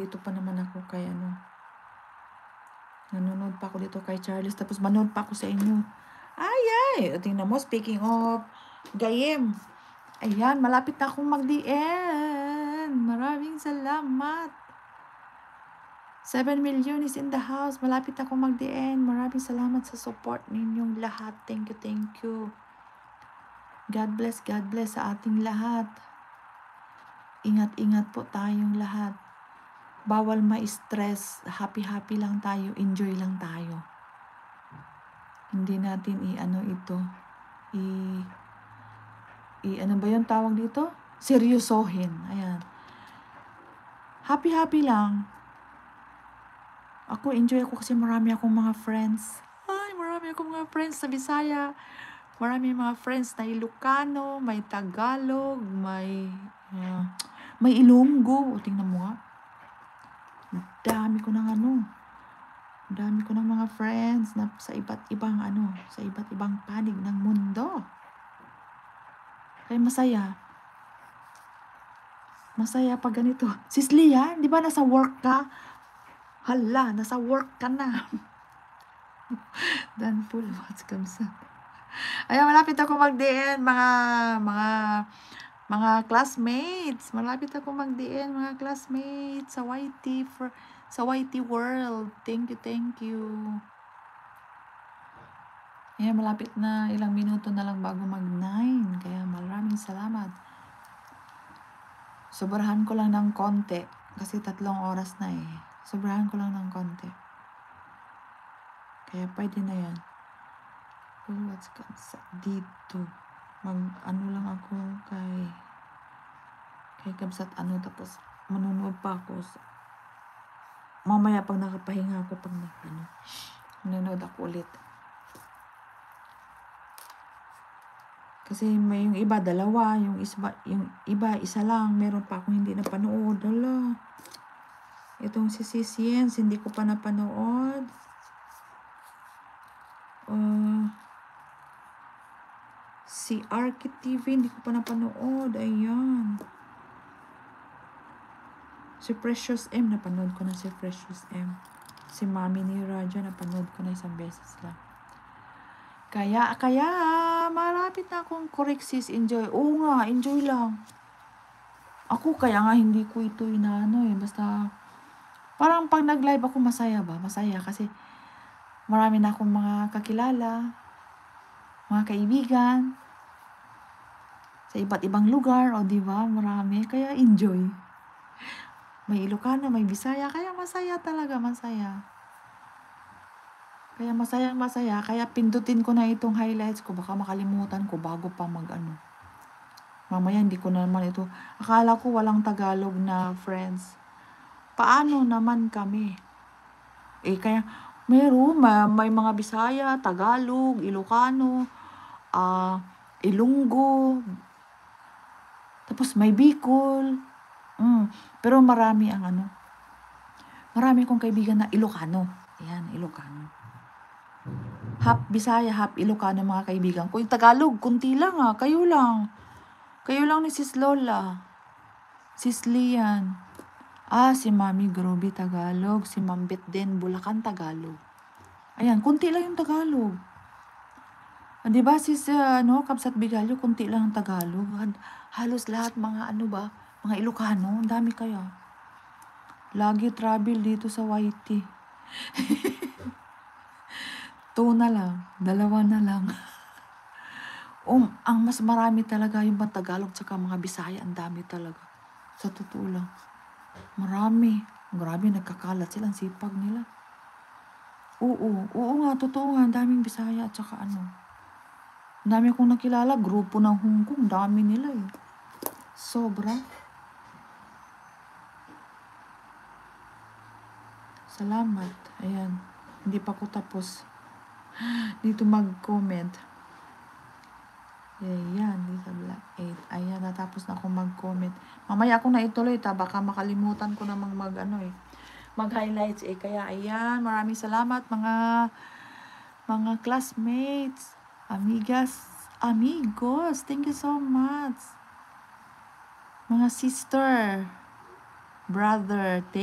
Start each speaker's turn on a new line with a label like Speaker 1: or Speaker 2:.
Speaker 1: nandito pa naman ako kay nanonood pa ako dito kay Charles, tapos manood pa ako sa inyo. Ay, tingnan mo, speaking of gayem, ayan, malapit na akong mag-DN. Maraming salamat. 7 million is in the house. Malapit akong mag-DN. Maraming salamat sa support ninyong lahat. Thank you. God bless sa ating lahat. Ingat-ingat po tayong lahat. Bawal ma-stress. Happy lang tayo. Enjoy lang tayo. Hindi natin ano ba yung tawag dito? Seryosohin. Ayan. Happy lang. Ako, enjoy ako kasi marami akong mga friends. Marami akong mga friends sa Bisaya. Marami mga friends na Ilocano, may Tagalog, may Ilonggo. Tingnan mo nga. Dami ko ng mga friends na sa iba't ibang panig ng mundo. Kaya masaya pag ganito. Sis Lia, di ba nasa work ka? Hala, nasa work ka na. Dan full what's comes up. Ayan, malapit ako mag-DN, mga classmates. Malapit ako mag-DN, mga classmates sa YT World. Thank you. Ayan, malapit na, ilang minuto na lang bago mag-9. Kaya maraming salamat. Sobrahan ko lang ng konti kasi 3 oras na eh. Sobrahan ko lang ng konti. Kaya pwede na yan. What's dito? Lang ako kay Kabsat tapos manunood pa ako. Mamaya pag nakapahinga ako, pag nanonood ako ulit. Kasi may yung iba, 2, yung iba, 1 lang. Meron pa akong hindi napanood. Hala. Itong si Sisiens, hindi ko pa napanood. Si Arky TV, hindi ko pa napanood. Ayan. Si Precious M, napanood ko na si Precious M. Si Mami ni Raja, napanood ko na 1 beses lang. Kaya, malapit na akong correct sis, enjoy. Oo nga, enjoy lang. Ako, kaya nga hindi ko ito basta, parang pag nag-live ako, masaya ba? Masaya kasi marami na akong mga kakilala, mga kaibigan, sa iba't ibang lugar, o diba? Marami, kaya enjoy. May Ilocano, may Bisaya, kaya masaya talaga, masaya. Kaya masaya, kaya pindutin ko na itong highlights ko, baka makalimutan ko bago pa mamaya hindi ko naman ito, akala ko walang Tagalog na friends. Paano naman kami? Kaya, may mga Bisaya, Tagalog, Ilocano, Ilonggo, tapos may Bicol, pero marami akong kaibigan na Ilocano. Ayan, Ilocano. Half Bisaya, half Ilocano mga kaibigan ko. Yung Tagalog, kunti lang kayo lang. Kayo lang ni Sis Lola. Sis Lian. Si Mami Groby Tagalog. Si Mambit din, Bulacan Tagalog. Ayan, kunti lang yung Tagalog. Diba sis, Kabsat Bigalyo, kunti lang ang Tagalog. Halos lahat mga mga Ilocano. Ang dami kaya. Lagi travel dito sa YT. 2 na lang. 2 na lang. Ang mas marami talaga yung mga Tagalog tsaka mga Bisaya. Ang dami talaga. Sa totoo lang. Marami. Grabe, nagkakalat sila. Ang sipag nila. Oo nga, totoo nga. Ang daming Bisaya at tsaka Ang dami akong nakilala. Grupo ng Hong Kong. Dami nila eh. Sobra. Salamat. Ayan. Hindi pa ko tapos dito mag-comment. Ayan, dito Black 8. Ayan, natapos na akong mag-comment. Mamaya ako na ituloy, baka makalimutan ko namang mag-highlights Kaya, ayan, maraming salamat mga classmates, amigas, amigos. Thank you so much. Mga sister, brother, thank